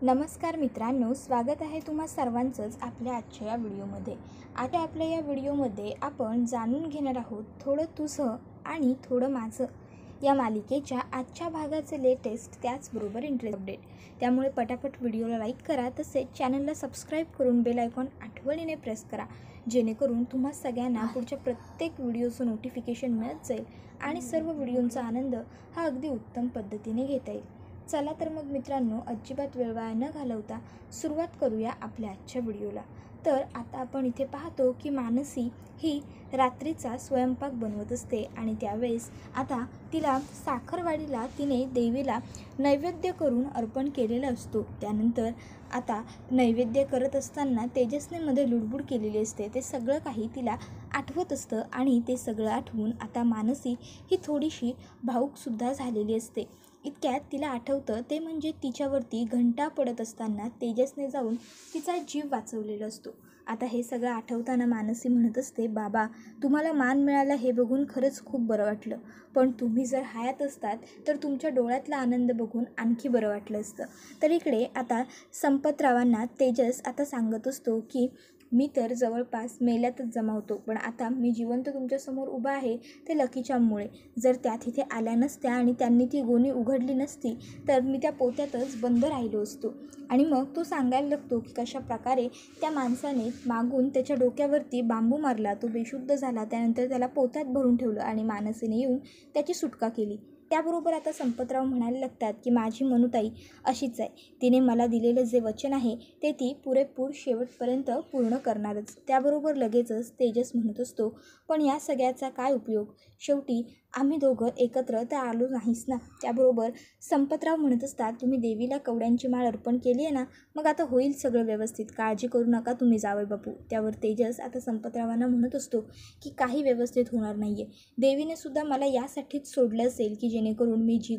नमस्कार मित्रांनो, स्वागत आहे तुम्हा सर्वांचंच आपल्या आजच्या या व्हिडिओमध्ये। आता आपल्या या व्हिडिओमध्ये आपण जाणून घेणार आहोत थोडं तुझं आणि थोडं माझं या मालिकेच्या आजच्या भागाचे लेटेस्ट त्याचबरोबर इंटरेस्ट अपडेट। त्यामुळे पटापट व्हिडिओला लाईक करा, तसेच चॅनलला सबस्क्राईब करून बेल आयकॉन आठवणीने प्रेस करा, जेणेकरून तुम्हा सगळ्यांना पुढच्या प्रत्येक व्हिडिओचं नोटिफिकेशन मिळत जाईल आणि सर्व व्हिडिओंचा आनंद हा अगदी उत्तम पद्धतीने घेता येईल। चला तर मग मित्रांनो, अजिबात वेळ वाया न घालवता सुरुवात करूया आपल्या आजच्या व्हिडिओला। तर आता आपण इथे पाहतो की मानसी ही रात्रीचा स्वयंपाक बनवत असते आणि त्यावेळेस आता तिला साखरवाडीला तिने देवीला नैवेद्य करून अर्पण केलेला असतो। त्यानंतर आता नैवेद्य करत असताना तेजसने मध्ये लुडबुड केलेली असते, ते सगळं काही तिला आठवत असतं आणि ते सगळं आठवून आता मानसी ही थोडीशी भावूकसुद्धा झालेली असते। इतक्यात तिला आठवतं ते म्हणजे तिच्यावरती घंटा पडत असताना तेजसने जाऊन तिचा जीव वाचवलेला असतो। आता हे सगळं आठवताना मानसी म्हणत असते, बाबा तुम्हाला मान मिळाला हे बघून खरंच खूप बरं वाटलं, पण तुम्ही जर हयात असतात तर तुमच्या डोळ्यातला आनंद बघून आणखी बरं वाटलं असतं। तर इकडे आता संपतरावांना तेजस आता सांगत असतो की मी तर जवळपास मेल्यातच जमावतो, पण आता मी जिवंत तुमच्यासमोर उभा आहे ते लकीच्यामुळे। जर त्या तिथे आल्या नसत्या आणि त्यांनी ती गोणी उघडली नसती तर मी त्या पोत्यातच बंद राहिलो असतो। आणि मग तो सांगायला लागतो की कशा प्रकारे त्या माणसाने मागून त्याच्या डोक्यावरती बांबू मारला, तो बेशुद्ध झाला, त्यानंतर त्याला पोत्यात भरून ठेवलं आणि मानसीने येऊन त्याची सुटका केली। त्याबरोबर आता संपतराव म्हणायला लागतात की माझी मनुताई अशीच आहे, तिने मला दिलेलं जे वचन आहे ते ती पुरेपूर शेवटपर्यंत पूर्ण करणारच। त्याबरोबर लगेचच तेजस म्हणत असतो, पण या सगळ्याचा काय उपयोग, शेवटी आम्ही दोघं एकत्र तर आलो नाहीस ना। त्याबरोबर संपतराव म्हणत असतात, तुम्ही देवीला कवड्यांची माळ अर्पण केली आहे ना, मग आता होईल सगळं व्यवस्थित, काळजी करू नका तुम्ही जावई बापू। त्यावर तेजस आता संपतरावांना म्हणत असतो की काही व्यवस्थित होणार नाही आहे, देवीने सुद्धा मला यासाठीच सोडलं असेल की जेणेकरून मी जी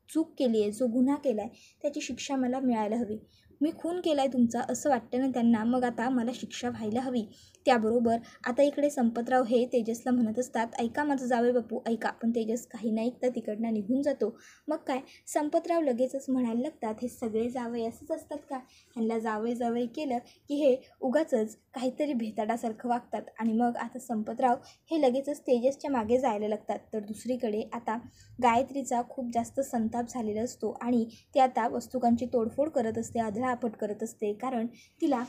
चूक केली आहे, जो गुन्हा केला आहे त्याची शिक्षा मला मिळायला हवी। मी खून केला आहे तुमचा असं वाटतं ना त्यांना, मग आता मला शिक्षा व्हायला हवी। त्याबरोबर आता इकडे संपतराव हे तेजसला म्हणत असतात, ऐका माझं जावई बापू ऐका, पण तेजस काही नाही ऐकता तिकडनं निघून जातो। मग काय संपतराव लगेचच म्हणायला लागतात, हे सगळे जावई असंच असतात का, ह्यांना जावई जावई केलं की हे उगाचच काहीतरी भेताडासारखं वागतात। आणि मग आता संपतराव हे लगेचच तेजसच्या मागे जायला लागतात। तर दुसरीकडे आता गायत्रीचा खूप जास्त संताप झालेला असतो आणि ती आता वस्तुकांची तोडफोड करत असते, आदळआपट करत असते, कारण तिला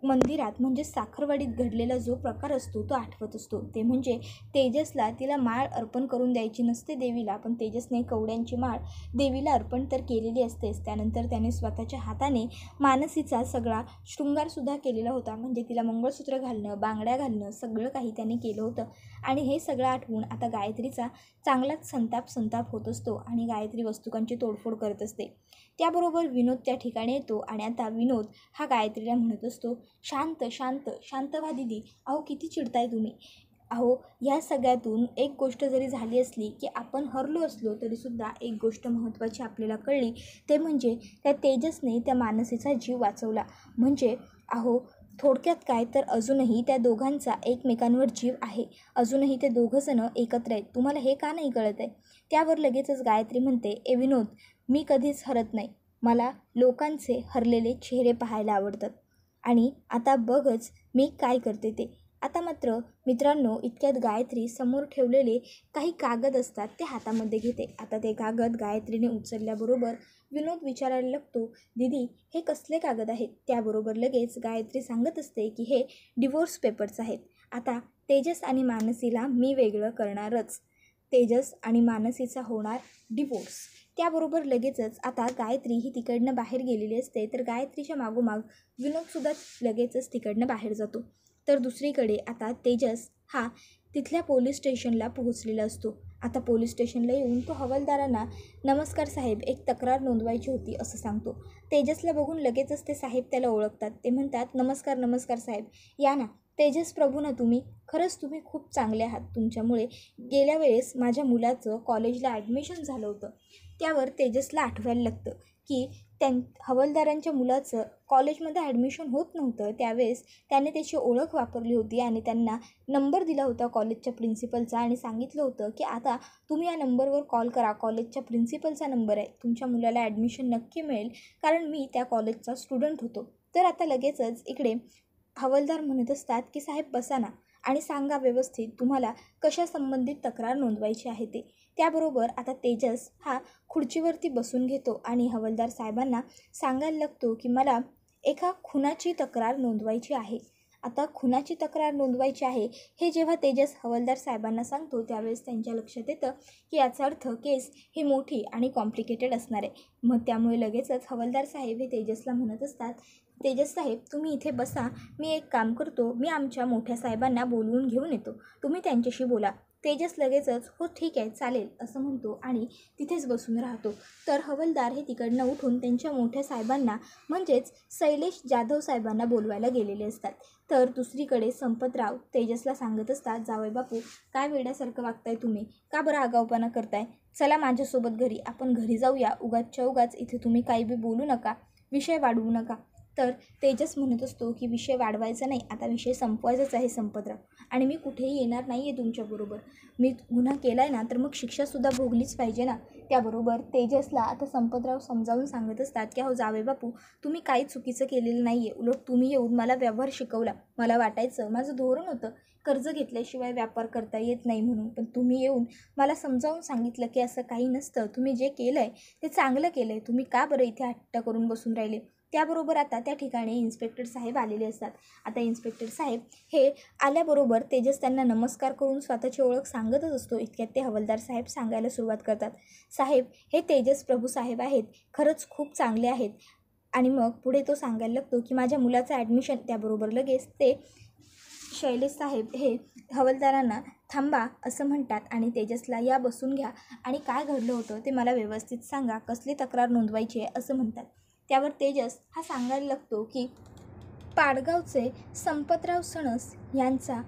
मंदिरात म्हणजे साखरवाडीत घडलेला जो प्रकार असतो तो आठवत असतो। ते म्हणजे तेजसला तिला माळ अर्पण करून द्यायची नसते देवीला, पण तेजसने कवड्यांची माळ देवीला अर्पण तर केलेली असतेच। त्यानंतर त्याने स्वतःच्या हाताने मानसीचा सगळा शृंगारसुद्धा केलेला होता, म्हणजे तिला मंगळसूत्र घालणं, बांगड्या घालणं सगळं काही त्याने केलं होतं। आणि हे सगळं आठवून आता गायत्रीचा चांगलाच संताप होत असतो आणि गायत्री वस्तुकांची तोडफोड करत असते। त्याबरोबर विनोद त्या ठिकाणी येतो आणि आता विनोद हा गायत्रीला म्हणत असतो, शांत शांत शांत व्हा दीदी, अहो किती चिडताय तुम्ही, अहो या सगळ्यातून एक गोष्ट जरी झाली असली की आपण हरलो असलो तरीसुद्धा एक गोष्ट महत्त्वाची आपल्याला कळली, ते म्हणजे त्या तेजसने त्या मानसीचा जीव वाचवला। म्हणजे अहो थोडक्यात काय तर अजूनही त्या दोघांचा एकमेकांवर जीव आहे, अजूनही ते दोघंजणं एकत्र आहेत, तुम्हाला हे का नाही कळत आहे। त्यावर लगेचच गायत्री म्हणते, ए विनोद मी कधीच हरत नाही, मला लोकांचे हरलेले चेहरे पाहायला आवडतात आणि आता बघच मी काय करते ते। आता मात्र मित्रांनो इतक्यात गायत्री समोर ठेवलेले काही कागद असतात ते हातामध्ये घेते। आता ते कागद गायत्रीने उचलल्याबरोबर विनोद विचारायला लागतो, दीदी हे कसले कागद आहेत। त्याबरोबर लगेच गायत्री सांगत असते की हे डिवोर्स पेपर्स आहेत, आता तेजस आणि मानसीला मी वेगळं करणारच, तेजस आणि मानसीचा होणार डिवोर्स। त्याबरोबर लगेचच आता गायत्री ही तिकडनं बाहेर गेलेली असते, तर गायत्रीच्या मागोमाग विनोदसुद्धा लगेचच तिकडनं बाहेर जातो। तर दुसरीकडे आता तेजस हा तिथल्या पोलीस स्टेशनला पोहोचलेला असतो। आता पोलीस स्टेशनला येऊन तो हवालदारांना, नमस्कार साहेब एक तक्रार नोंदवायची होती असं सांगतो। तेजसला बघून लगेचच ते साहेब त्याला ओळखतात, ते म्हणतात, नमस्कार नमस्कार साहेब या ना, तेजस प्रभू ना तुम्ही, खरंच तुम्ही खूप चांगले आहात, तुमच्यामुळे गेल्या वेळेस माझ्या मुलाचं कॉलेजला ॲडमिशन झालं होतं। त्यावर तेजसला आठवायला लागतं की हवालदारांच्या मुलाचं कॉलेजमध्ये ॲडमिशन होत नव्हतं. त्यावेळेस त्याने त्याची ओळख वापरली होती आणि त्यांना नंबर दिला होता कॉलेजच्या प्रिन्सिपलचा आणि सांगितलं होतं की आता तुम्ही या नंबरवर कॉल करा, कॉलेजच्या प्रिन्सिपलचा नंबर आहे, तुमच्या मुलाला ॲडमिशन नक्की मिळेल, कारण मी त्या कॉलेजचा स्टुडंट होतो. तर आता लगेचच इकडे हवालदार म्हणत असतात की साहेब बसा ना आणि सांगा व्यवस्थित तुम्हाला कशा संबंधित तक्रार नोंदवायची आहे ते. त्याबरोबर आता तेजस हा खुर्चीवरती बसून घेतो आणि हवालदार साहेबांना सांगायला लागतो की मला एका खुनाची तक्रार नोंदवायची आहे. आता खुनाची तक्रार नोंदवायची आहे हे जेव्हा तेजस हवालदार साहेबांना सांगतो त्यावेळेस त्यांच्या लक्षात येतं की याचा अर्थ केस ही मोठी आणि कॉम्प्लिकेटेड असणार आहे. मग त्यामुळे लगेचच हवालदार साहेब हे तेजसला म्हणत असतात, तेजस साहेब तुम्ही इथे बसा, मी एक काम करतो, मी आमच्या मोठ्या साहेबांना बोलवून घेऊन येतो, तुम्ही त्यांच्याशी बोला. तेजस लगेचच हो ठीक आहे चालेल असं म्हणतो आणि तिथेच बसून राहतो. तर हवालदार हे तिकडनं उठून त्यांच्या मोठ्या साहेबांना म्हणजेच शैलेश जाधव साहेबांना बोलवायला गेलेले असतात. तर दुसरीकडे संपतराव तेजसला सांगत असतात, जावई बापू काय वेड्यासारखं वागताय तुम्ही, का बरं आगाऊपणा करताय, चला माझ्यासोबत घरी, आपण घरी जाऊया, उगाचच्या उगाच इथे तुम्ही काही बी बोलू नका, विषय वाढवू नका. तर तेजस म्हणत असतो की विषय वाढवायचा नाही, आता विषय संपवायचाच आहे संपतराव, आणि मी कुठेही येणार नाही आहे तुमच्याबरोबर, मी गुन्हा केला आहे ना तर मग शिक्षासुद्धा भोगलीच पाहिजे ना. त्याबरोबर तेजसला आता संपतराव समजावून सांगत असतात की अहो जावे बापू तुम्ही काही चुकीचं केलेलं नाही आहे, उलट तुम्ही येऊन मला व्यवहार शिकवला, मला वाटायचं माझं धोरण होतं कर्ज घेतल्याशिवाय व्यापार करता येत नाही म्हणून, पण तुम्ही येऊन मला समजावून सांगितलं की असं काही नसतं, तुम्ही जे केलं आहे ते चांगलं केलं आहे, तुम्ही का बरं इथे हट्ट करून बसून राहिले. त्याबरोबर आता त्या ठिकाणी इन्स्पेक्टर साहेब आलेले असतात. आता इन्स्पेक्टर साहेब हे आल्याबरोबर तेजस त्यांना नमस्कार करून स्वतःची ओळख सांगतच असतो. इतक्यात ते हवालदार साहेब सांगायला सुरुवात करतात, साहेब हे तेजस प्रभू साहेब आहेत, खरंच खूप चांगले आहेत. आणि मग पुढे तो सांगायला लागतो की माझ्या मुलाचं ॲडमिशन. त्याबरोबर लगेच ते शैलेश साहेब हे हवालदारांना थांबा असं म्हणतात आणि तेजसला या बसून घ्या आणि काय घडलं होतं ते मला व्यवस्थित सांगा, कसली तक्रार नोंदवायची आहे असं म्हणतात. त्यावर तेजस हा सांगायला लागतो की पाडगावचे संपतराव सणस यांचा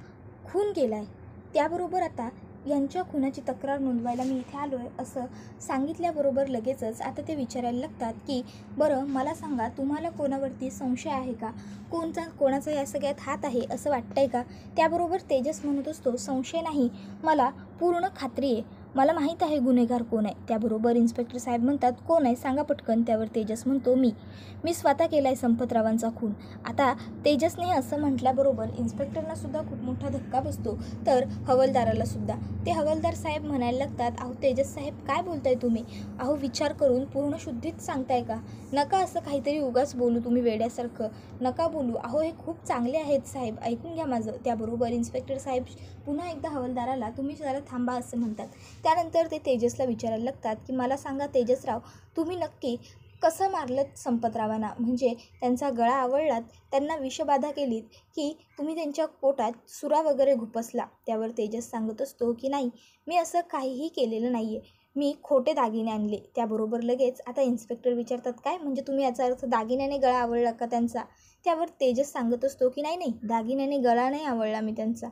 खून केला आहे, त्याबरोबर आता यांच्या खुनाची तक्रार नोंदवायला मी इथे आलो आहे असं सांगितल्याबरोबर लगेचच आता ते विचारायला लागतात की बरं मला सांगा तुम्हाला कोणावरती संशय आहे का, कोणाचा या सगळ्यात हात आहे असं वाटतंय का. त्याबरोबर तेजस म्हणत असतो संशय नाही, मला पूर्ण खात्री आहे, मला माहीत आहे गुन्हेगार कोण आहे. त्याबरोबर इन्स्पेक्टर साहेब म्हणतात कोण आहे सांगा पटकन. त्यावर तेजस म्हणतो मी स्वतः केला आहे संपतरावांचा खून. आता तेजसने असं म्हटल्याबरोबर इन्स्पेक्टरनासुद्धा खूप मोठा धक्का बसतो, तर हवालदारालासुद्धा. ते हवालदार साहेब म्हणायला लागतात, अहो तेजस साहेब काय बोलताय तुम्ही, अहो विचार करून पूर्ण शुद्धीत सांगताय का, नका असं काहीतरी उगाच बोलू, तुम्ही वेड्यासारखं नका बोलू, अहो हे खूप चांगले आहेत साहेब, ऐकून घ्या माझं. त्याबरोबर इन्स्पेक्टर साहेब पुन्हा एकदा हवालदाराला तुम्ही जरा थांबा असं म्हणतात. त्यानंतर ते तेजसला विचारायला लागतात की मला सांगा तेजसराव तुम्ही नक्की कसं मारलं संपतरावांना, म्हणजे त्यांचा गळा आवळलात, त्यांना विषबाधा केलीत की तुम्ही त्यांच्या पोटात सुरा वगैरे घुपसला. त्यावर तेजस सांगत असतो की नाही मी असं काहीही केलेलं नाही आहे, मी खोटे दागिने आणले. त्याबरोबर लगेच आता इन्स्पेक्टर विचारतात काय म्हणजे तुम्ही याचा अर्थ दागिन्याने गळा आवळला का त्यांचा. त्यावर तेजस सांगत असतो की नाही दागिन्याने गळा नाही आवळला मी त्यांचा,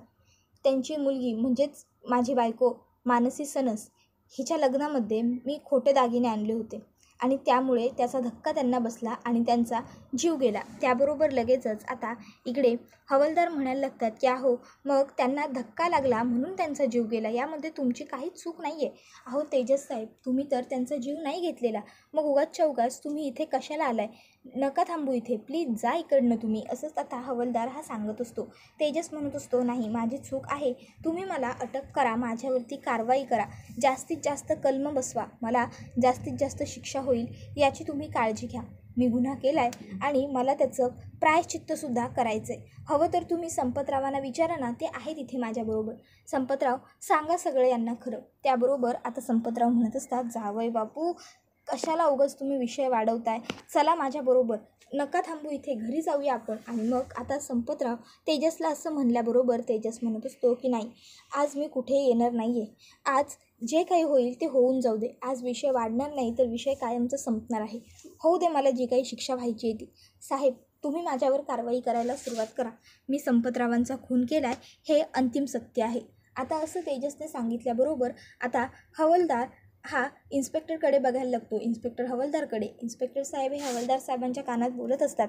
त्यांची मुलगी म्हणजेच माझी बायको मानसी सणस हिच्या लग्नामध्ये मी खोटे दागिने आणले होते आणि त्यामुळे त्याचा धक्का त्यांना बसला आणि त्यांचा जीव गेला. त्याबरोबर लगेचच आता इकडे हवालदार म्हणायला लागतात की अहो मग त्यांना धक्का लागला म्हणून त्यांचा जीव गेला, यामध्ये तुमची काहीच चूक नाही आहे. अहो तेजस साहेब तुम्ही तर त्यांचा जीव नाही घेतलेला, मग उगाचच्या उगाच तुम्ही इथे कशाला आलाय, नका थांबू इथे, प्लीज जा इकडनं तुम्ही, असंच आता हवालदार हा सांगत असतो. तेजस म्हणत असतो नाही माझी चूक आहे, तुम्ही मला अटक करा, माझ्यावरती कारवाई करा, जास्तीत जास्त कलम बसवा, मला जास्तीत जास्त शिक्षा होईल याची तुम्ही काळजी घ्या, मी गुन्हा केला आहे आणि मला त्याचं प्रायश्चित्तसुद्धा करायचं आहे, हवं तर तुम्ही संपतरावांना विचारा ना, ते आहेत इथे माझ्याबरोबर, संपतराव सांगा सगळं यांना खरं. त्याबरोबर आता संपतराव म्हणत असतात जावई बापू कशाला उगाच तुम्ही विषय वाढवताय, चला माझ्याबरोबर, नका थांबू इथे, घरी जाऊया आपण. आणि मग आता संपतराव तेजसला असं म्हणल्याबरोबर तेजस म्हणत असतो की नाही आज मी कुठेही येणार नाही आहे, आज जे काही होईल ते होऊन जाऊ दे, आज विषय वाढणार नाही तर विषय कायमचा संपणार आहे, होऊ दे मला जी काही शिक्षा व्हायची आहे ती. साहेब तुम्ही माझ्यावर कारवाई करायला सुरुवात करा, मी संपतरावांचा खून केला आहे हे अंतिम सत्य आहे. आता असं तेजसने सांगितल्याबरोबर आता हवालदार हा इन्स्पेक्टरकडे बघायला लागतो, इन्स्पेक्टर हवालदारकडे. इन्स्पेक्टर साहेब हे हवालदार साहेबांच्या कानात बोलत असतात,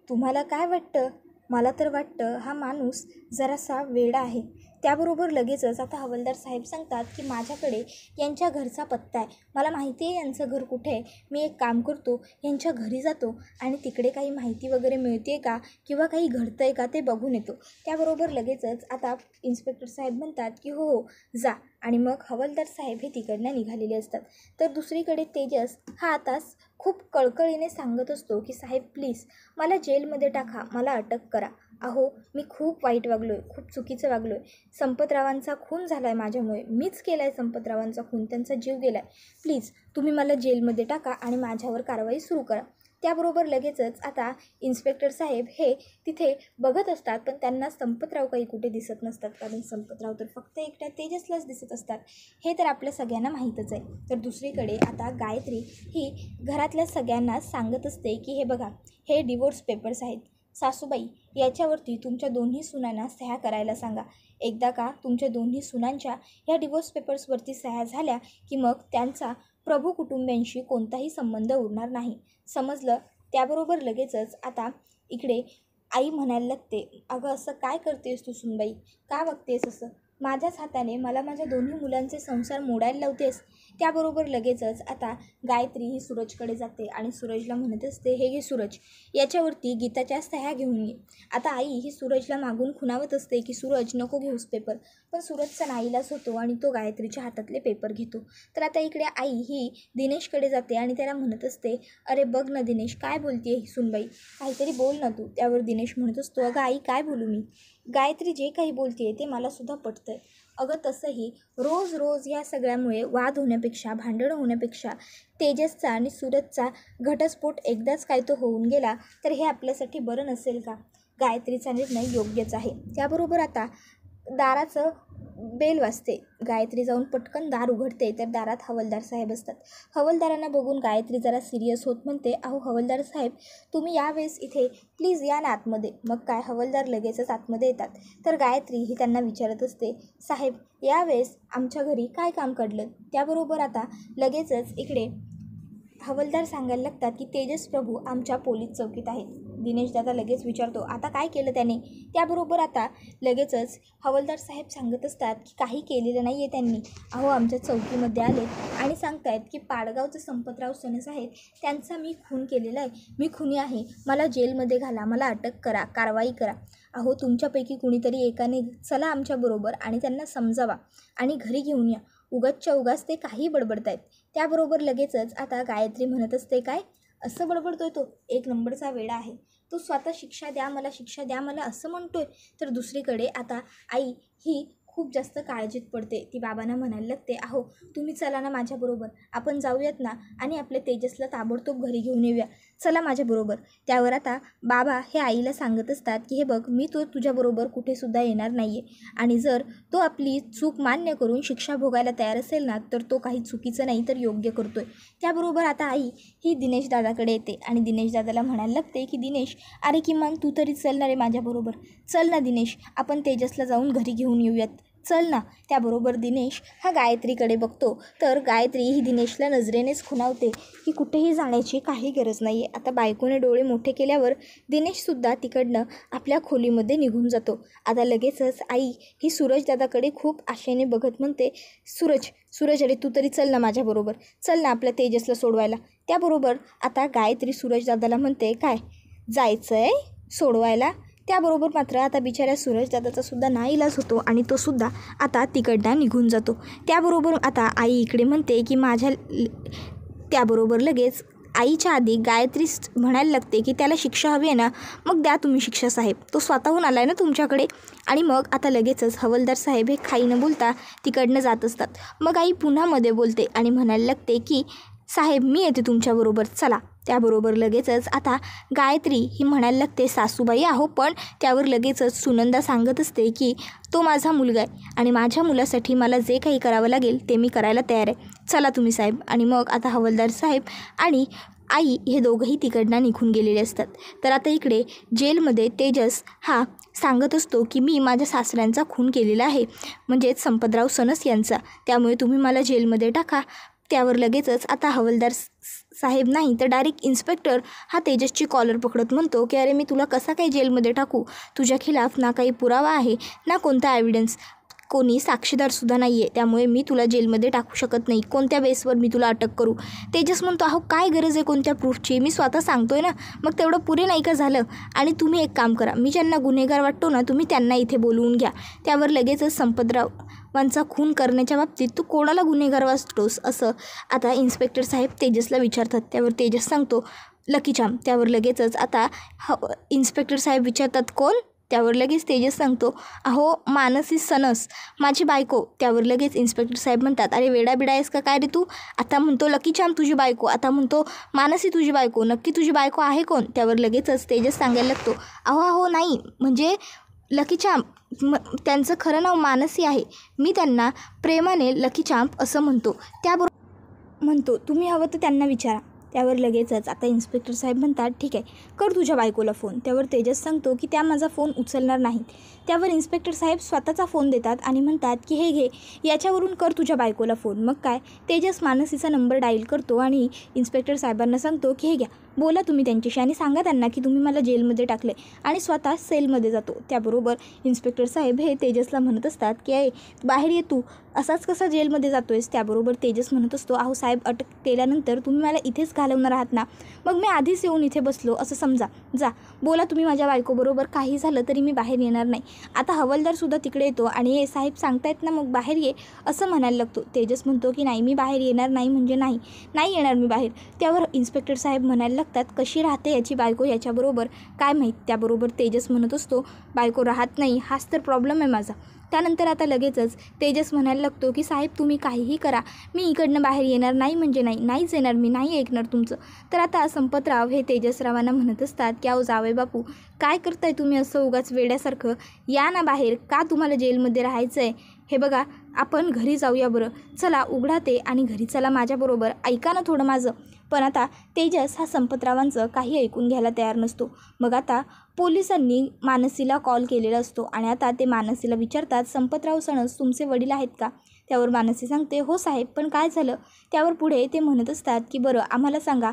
तुम्हाला काय वाटतं? मला तर वाटतं हा माणूस जरासा वेडा आहे. त्याबरोबर लगेचच आता हवालदार साहेब सांगतात की माझ्याकडे यांच्या घरचा पत्ता आहे, मला माहिती आहे यांचं घर कुठे आहे. मी एक काम करतो, यांच्या घरी जातो आणि तिकडे काही माहिती वगैरे मिळते का किंवा काही घडतं आहे का ते बघून येतो. त्याबरोबर लगेचच आता इन्स्पेक्टर साहेब म्हणतात की हो हो जा. आणि मग हवालदार साहेब हे तिकडनं निघालेले असतात. तर दुसरीकडे तेजस हा आताच खूप कळकळीने सांगत असतो की साहेब प्लीज मला जेलमध्ये टाका, मला अटक करा. अहो मी खूप वाईट वागलो आहे, खूप चुकीचं वागलो आहे. संपतरावांचा खून झाला आहे माझ्यामुळे, मीच केला आहे संपतरावांचा खून, त्यांचा जीव गेला आहे. प्लीज तुम्ही मला जेलमध्ये टाका आणि माझ्यावर कारवाई सुरू करा. त्याबरोबर लगेचच आता इन्स्पेक्टर साहेब हे तिथे बघत असतात, पण त्यांना संपतराव काही कुठे दिसत नसतात, कारण संपतराव तर फक्त एकट्या तेजसलाच दिसत असतात. हे तर आपल्या सगळ्यांना माहीतच आहे. तर दुसरीकडे आता गायत्री ही घरातल्या सगळ्यांना सांगत असते की हे बघा, हे डिवोर्स पेपर्स आहेत. सासूबाई याच्यावरती तुमच्या दोन्ही सुनांना सह्या करायला सांगा. एकदा का तुमच्या दोन्ही सुनांच्या ह्या डिवोर्स पेपर्सवरती सह्या झाल्या की मग त्यांचा प्रभू कुटुंबियांशी कोणताही संबंध उरणार नाही, समजलं? त्याबरोबर लगेचच आता इकडे आई म्हणायला लागते, अगं असं काय करतेस तू सुनबाई, का वागतेस असं? माझ्याच हाताने मला माझ्या दोन्ही मुलांचे संसार मोडायला लावतेस. त्याबरोबर लगेचच आता गायत्री ही सूरजकडे जाते आणि सूरजला म्हणत असते, हे घे सूरज, याच्यावरती गीताच्या सह्या घेऊन ये. आता आई ही सूरजला मागून खुणावत असते की सूरज नको घेऊस पेपर, पण सूरजचा नाईलाज होतो आणि तो गायत्रीच्या हातातले पेपर घेतो. तर आता इकडे आई ही दिनेशकडे जाते आणि त्याला म्हणत असते, अरे बघ ना दिनेश, काय बोलते ही सुनबाई, काहीतरी बोल ना तू. त्यावर दिनेश म्हणत असतो, अगं आई काय बोलू मी, गायत्री जे काही बोलते ते मला सुद्धा पटतंय. अगं तसंही रोज रोज या सगळ्यामुळे वाद होण्यापेक्षा, भांडणं होण्यापेक्षा तेजसचा आणि सूरजचा घटस्फोट एकदाच काय तो होऊन गेला तर हे आपल्यासाठी बरं नसेल का? गायत्रीचा निर्णय योग्यच आहे. त्याबरोबर आता दाराचं बेल वाजते. गायत्री जाऊन पटकन दार उघडते तर दारात हवालदार साहेब असतात. हवालदारांना बघून गायत्री जरा सिरियस होत म्हणते, अहो हवालदार साहेब तुम्ही यावेळेस इथे प्लीज या ना आतमध्ये. मग काय हवालदार लगेचच आतमध्ये येतात. तर गायत्री ही त्यांना विचारत असते, साहेब यावेळेस आमच्या घरी काय काम काढलं? त्याबरोबर आता लगेचच इकडे हवालदार सांगायला लागतात की तेजस प्रभू आमच्या पोलीस चौकीत आहेत. दिनेश दादा लगेच विचारतो, आता काय केलं त्याने? त्याबरोबर आता लगेचच हवालदार साहेब सांगत असतात की काही केलेलं नाही आहे त्यांनी. अहो आमच्या चौकीमध्ये आले आणि सांगतायत की पाडगावचे संपतराव सणस आहेत, त्यांचा मी खून केलेला आहे, मी खुनी आहे, मला जेलमध्ये घाला, मला अटक करा, कारवाई करा. अहो तुमच्यापैकी कुणीतरी एकाने चला आमच्याबरोबर आणि त्यांना समजावा आणि घरी घेऊन या. उगाचच्या उगाच ते काही बडबडतायत. त्याबरोबर लगेचच आता गायत्री म्हणत असते, काय असं बडबडतोय तो, एक नंबरचा वेडा आहे तो, स्वतः शिक्षा द्या मला, शिक्षा द्या मला असं म्हणतोय. तर दुसरीकडे आता आई ही खूप जास्त काळजीत पडते. ती बाबांना म्हणायला लागते, अहो तुम्ही चला ना माझ्याबरोबर, आपण जाऊयात ना आणि आपल्या तेजसला ताबडतोब घरी घेऊन येऊया, चला माझ्याबरोबर. त्यावर आता बाबा हे आईला सांगत असतात की हे बघ, मी तो तुझ्याबरोबर कुठेसुद्धा येणार नाही आहे आणि जर तो आपली चूक मान्य करून शिक्षा भोगायला तयार असेल ना तर तो काही चुकीचं नाही तर योग्य करतोय. त्याबरोबर आता आई ही दिनेश दादाकडे येते आणि दिनेश दादाला म्हणायला लागते की दिनेश अरे किमान तू तरी चल ना रे माझ्याबरोबर, चल ना दिनेश, आपण तेजसला जाऊन घरी घेऊन येऊयात, चल ना. त्याबरोबर दिनेश हा गायत्रीकडे बघतो तर गायत्री ही दिनेशला नजरेनेच खुणावते की कुठेही जाण्याची काही गरज नाही आहे. आता बायकोने डोळे मोठे केल्यावर दिनेशसुद्धा तिकडनं आपल्या खोलीमध्ये निघून जातो. आता लगेचच आई ही सूरज दादाकडे खूप आशेने बघत म्हणते, सूरज अरे तू तरी चल ना माझ्याबरोबर, चल ना आपल्या तेजसला सोडवायला. त्याबरोबर आता गायत्री सूरज दादाला म्हणते, काय जायचं आहे सोडवायला? त्याबरोबर मात्र आता बिचाऱ्या सूरज दादाचा सुद्धा नाईलाज होतो आणि तो सुद्धा आता तिकडनं निघून जातो. त्याबरोबर आता आई इकडे म्हणते की त्याबरोबर लगेच आईच्या आधी गायत्री म्हणायला लागते की त्याला शिक्षा हवी आहे ना, मग द्या तुम्ही शिक्षा साहेब, तो स्वतःहून आला आहे ना तुमच्याकडे. आणि मग आता लगेचच हवालदार साहेब हे काही न बोलता तिकडनं जात असतात. मग आई पुन्हा मध्ये बोलते आणि म्हणायला लागते की साहेब मी येते तुमच्याबरोबर, चला. त्याबरोबर लगेचच आता गायत्री ही म्हणायला लागते, सासूबाई आहो, पण त्यावर लगेचच सुनंदा सांगत असते की तो माझा मुलगा आहे आणि माझ्या मुलासाठी मला जे काही करावं लागेल ते मी करायला तयार आहे, चला तुम्ही साहेब. आणि मग आता हवालदार साहेब आणि आई हे दोघंही तिकडनं निघून गेलेले असतात. तर आता इकडे जेलमध्ये तेजस हा सांगत असतो की मी माझ्या सासऱ्यांचा खून केलेला आहे, म्हणजेच संपतराव सणस यांचा, त्यामुळे तुम्ही मला जेलमध्ये टाका, त्यावर लगेचच आता हवालदार साहेब नाही तर डायरेक्ट इन्स्पेक्टर हा तेजसची कॉलर पकडत म्हणतो की अरे मी तुला कसा काही जेलमध्ये टाकू, तुझ्या खिलाफ ना काही पुरावा आहे ना कोणता एव्हिडन्स, कोणी साक्षीदारसुद्धा नाही आहे, त्यामुळे मी तुला जेलमध्ये टाकू शकत नाही, कोणत्या बेसवर मी तुला अटक करू. तेजस म्हणतो अहो काय गरज आहे कोणत्या प्रूफची, मी स्वतः सांगतोय ना, मग तेवढं पुरे नाही का झालं. आणि तुम्ही एक काम करा, मी ज्यांना गुन्हेगार वाटतो ना तुम्ही त्यांना इथे बोलवून घ्या. त्यावर लगेचच संपतरावांचा खून करण्याच्या बाबतीत तू कोणाला गुन्हेगार वाटतोस असं आता इन्स्पेक्टर साहेब तेजसला विचारतात. त्यावर तेजस सांगतो लकी चार्म. त्यावर लगेचच आता इन्स्पेक्टर साहेब विचारतात कोण. त्यावर लगेच तेजस सांगतो अहो मानसी सनस माझी बायको. त्यावर लगेच इन्स्पेक्टर साहेब म्हणतात अरे वेडा आहेस का काय रे तू, आता म्हणतो लकी चार्म तुझी बायको, आता म्हणतो मानसी तुझी बायको, नक्की तुझी बायको आहे कोण. त्यावर लगेचच तेजस सांगायला लागतो अहो नाही म्हणजे लकी चार्म त्यांचं खरं नाव मानसी आहे, मी त्यांना प्रेमाने लकी चार्म असं म्हणतो. त्याबरोबर म्हणतो तुम्ही हवं तर त्यांना विचारा. त्यावर लगेचच आता इन्स्पेक्टर साहेब म्हणतात ठीक आहे कर तुझ्या बायकोला फोन. त्यावर तेजस सांगतो की त्या माझा फोन उचलणार नाहीत. त्यावर इन्स्पेक्टर साहेब स्वतःचा फोन देतात आणि म्हणतात की हे घे याच्यावरून कर तुझ्या बायकोला फोन. मग काय तेजस मानसीचा नंबर डायल करतो आणि इन्स्पेक्टर साहेबांना सांगतो की हे घ्या बोला तुम्ही त्यांच्याशी आणि सांगा त्यांना की तुम्ही मला जेलमध्ये टाकले, आणि स्वतः सेलमध्ये जातो. त्याबरोबर इन्स्पेक्टर साहेब हे तेजसला म्हणत असतात की आहे बाहेर ये तू, असाच कसा जेलमध्ये जातो आहेस. त्याबरोबर तेजस म्हणत असतो अहो साहेब अटक केल्यानंतर तुम्ही मला इथेच घालवणार आहात ना, मग मी आधीच येऊन इथे बसलो असं समजा, जा बोला तुम्ही माझ्या बायकोबरोबर, काही झालं तरी मी बाहेर येणार नाही. आता हवालदारसुद्धा तिकडे येतो आणि हे साहेब सांगतायत ना मग बाहेर ये असं म्हणायला लागतो. तेजस म्हणतो की नाही मी बाहेर येणार नाही म्हणजे नाही येणार मी बाहेर. त्यावर इन्स्पेक्टर साहेब म्हणायला लागतात कशी राहते याची बायको याच्याबरोबर काय माहीत. त्याबरोबर तेजस म्हणत असतो बायको राहत नाही हाच तर प्रॉब्लेम आहे माझा. त्यानंतर आता लगेचच तेजस म्हणायला लागतो की साहेब तुम्ही काहीही करा मी इकडनं बाहेर येणार नाही म्हणजे नाहीच येणार, मी नाही ऐकणार तुमचं. तर आता संपतराव हे तेजसरावांना म्हणत असतात की अहो जावई बापू काय करताय तुम्ही असं उगाच वेड्यासारखं, या ना बाहेर, का तुम्हाला जेलमध्ये राहायचं आहे. हे बघा आपण घरी जाऊया बरं, चला उघडा ते आणि घरी चला माझ्याबरोबर, ऐका ना थोडं माझं. पण आता तेजस हा संपतरावांचं काही ऐकून घ्यायला तयार नसतो. मग आता पोलिसांनी मानसीला कॉल केलेला असतो आणि आता ते मानसीला विचारतात संपतराव सणस तुमचे वडील आहेत का. त्यावर मानसी सांगते हो साहेब पण काय झालं. त्यावर पुढे ते म्हणत असतात की बरं आम्हाला सांगा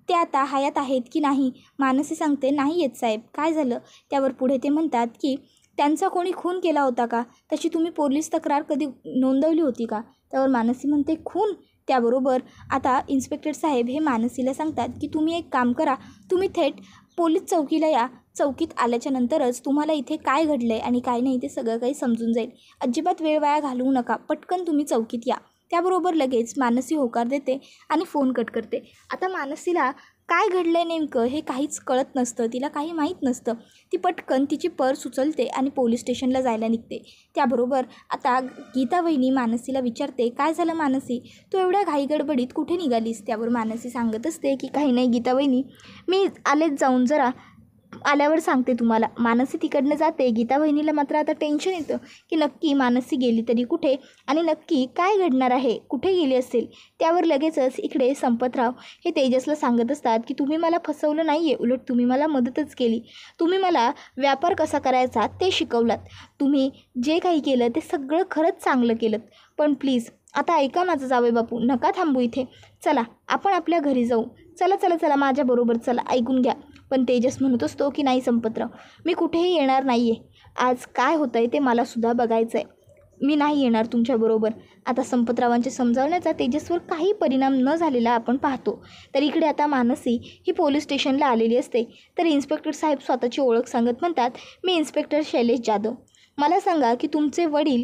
ते आता हयात आहेत की नाही. मानसी सांगते नाही येत साहेब, काय झालं. त्यावर पुढे ते म्हणतात की त्यांचा कोणी खून केला होता का, तशी तुम्ही पोलीस तक्रार कधी नोंदवली होती का. त्यावर मानसी म्हणते खून. त्याबरोबर आता इन्स्पेक्टर साहेब हे मानसीला सांगतात की तुम्ही एक काम करा, तुम्ही थेट पोलीस चौकीला या, चौकीत आल्याच्या नंतरच तुम्हाला इथे काय घडलं आहे आणि काय नाही ते सगळं काही समजून जाईल. अजिबात वेळ वाया घालवू नका, पटकन तुम्ही चौकीत या. त्याबरोबर लगेच मानसी होकार देते आणि फोन कट करते. आता मानसीला काय घडलं आहे नेमकं हे काहीच कळत नसतं, तिला काही माहीत नसतं. ती पटकन तिची पर्स उचलते आणि पोलीस स्टेशनला जायला निघते. त्याबरोबर आता गीता वहिनी मानसीला विचारते काय झालं मानसी, तू एवढ्या घाईगडबडीत कुठे निघालीस. त्यावर मानसी सांगत असते की काही नाही गीता वहिनी, मी आलेच जाऊन, जरा आल्यावर सांगते तुम्हाला. मानसी तिकडनं जाते. गीता वहिनीला मात्र आता टेन्शन येतं की नक्की मानसी गेली तरी कुठे आणि नक्की काय घडणार आहे, कुठे गेली असेल. त्यावर लगेचच इकडे संपतराव हे तेजसला सांगत असतात की तुम्ही मला फसवलं नाही आहे, उलट तुम्ही मला मदतच केली, तुम्ही मला व्यापार कसा करायचा ते शिकवलात, तुम्ही जे काही केलं ते सगळं खरंच चांगलं केलं. पण प्लीज आता ऐका माझं जावई बापू, नका थांबू इथे, चला आपण आपल्या घरी जाऊ, चला चला चला माझ्याबरोबर चला, ऐकून घ्या. पण तेजस म्हणत असतो की नाही संपतराव, मी कुठेही येणार नाही आहे, आज काय होतं आहे ते मलासुद्धा बघायचं आहे, मी नाही येणार तुमच्याबरोबर. आता संपतरावांच्या समजावण्याचा तेजसवर काही परिणाम न झालेला आपण पाहतो. तर इकडे आता मानसी ही पोलीस स्टेशनला आलेली असते. तर इन्स्पेक्टर साहेब स्वतःची ओळख सांगत म्हणतात मी इन्स्पेक्टर शैलेश जाधव, मला सांगा की तुमचे वडील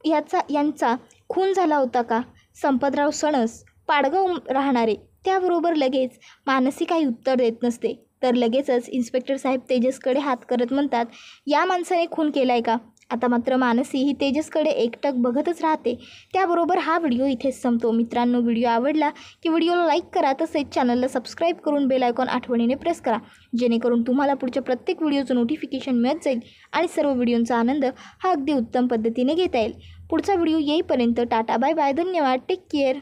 यांचा खून झाला होता का. संपतराव सणस पाडगाव राहणारे. त्याबरोबर लगेच मानसी काही उत्तर देत नसते. तर लगेचच इन्स्पेक्टर साहेब तेजसकडे हात करत म्हणतात या माणसाने खून केला आहे का. आता मात्र मानसी ही तेजसकडे एकटक बघतच राहते. त्याबरोबर हा व्हिडिओ इथेच संपतो. मित्रांनो व्हिडिओ आवडला की व्हिडिओला लाईक करा, तसेच चॅनलला सबस्क्राईब करून बेल आयकॉन आठवणीने प्रेस करा, जेणेकरून तुम्हाला पुढच्या प्रत्येक व्हिडिओचं नोटिफिकेशन मिळत जाईल आणि सर्व व्हिडिओंचा आनंद हा अगदी उत्तम पद्धतीने घेता येईल. पुढचा व्हिडिओ येईपर्यंत टाटा बाय बाय, धन्यवाद, टेक केअर.